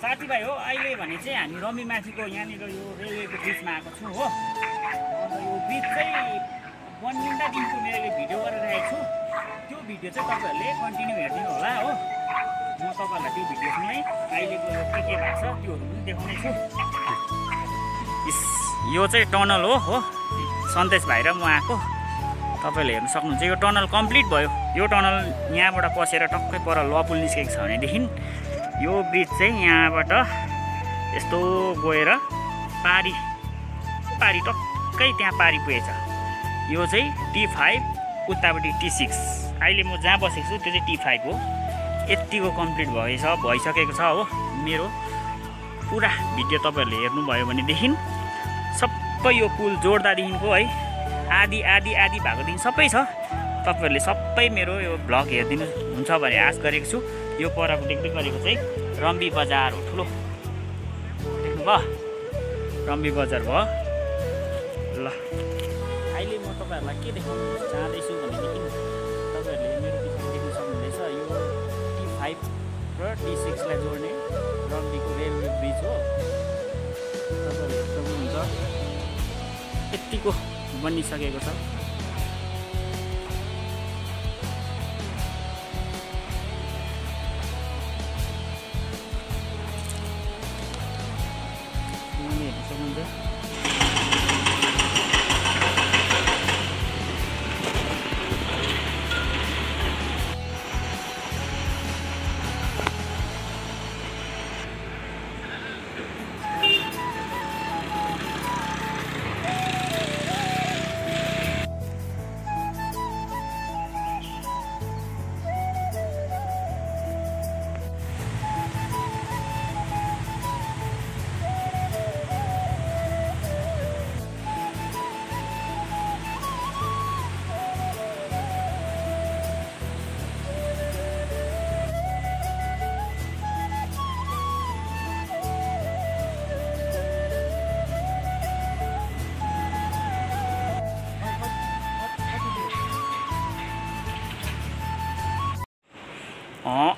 साथीभाइ हो अहिले भने चाहिँ हामी रम्बी माथिको यहाँनिर यो रेलवेको ब्रिजमा आएको छु हो। अन्त यो ब्रिज चाहिँ बनिँदा दिनको मैले भिडियो गरेर राखेको छु। त्यो भिडियो चाहिँ तपाईँहरूले कन्टिन्यू हेरिदिनु होला हो। म तपाईँहरूलाई त्यो भिडियोसँगै अहिलेको के भएको छ त्योहरू पनि देखाउने छु। यो चाहिँ टनल हो सन्देश भाइ र म आएको। तपाईँले हेर्न सक्नुहुन्छ यो टनल कम्प्लिट भयो। यो टनल यहाँबाट पसेर टक्कै पर लपुल निस्केको छ भनेदेखि यो ब्रिज चाहिँ यहाँबाट यस्तो गएर पारी टक्कै त्यहाँ पारी पुगेछ। यो चाहिँ T5 उतापट्टि T6। अहिले म जहाँ बसेको छु त्यो चाहिँ T5 हो। यतिको कम्प्लिट भइसकेको छ हो। मेरो पुरा भिडियो तपाईँहरूले हेर्नुभयो भनेदेखि सबै यो पुल जोड्दादेखिको है आदि भएकोदेखि सबै छ। तपाईँहरूले सबै मेरो यो भ्लग हेरिदिनु हुन्छ भने आश गरेको छु। यो परको देख्दै गरेको चाहिँ रम्बी बजार हो। ठुलो देख्नुभयो रम्बी बजार भयो। ल अहिले म तपाईँहरूलाई के देखाउन चाहँदैछु भनेदेखि तपाईँहरूले मेरो पिछाडि देख्न सक्नुहुँदैछ यो T5 र T6लाई जोड्ने रम्बीको रेलवे ब्रिज हो। तपाईँहरूले सक्नुहुन्छ यतिको बनिसकेको छ।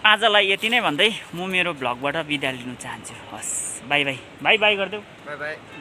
आजलाई यति नै भन्दै म मेरो भ्लगबाट बिदा लिन चाहन्छु। हस् बाई बाई गरिदेऊ। By by.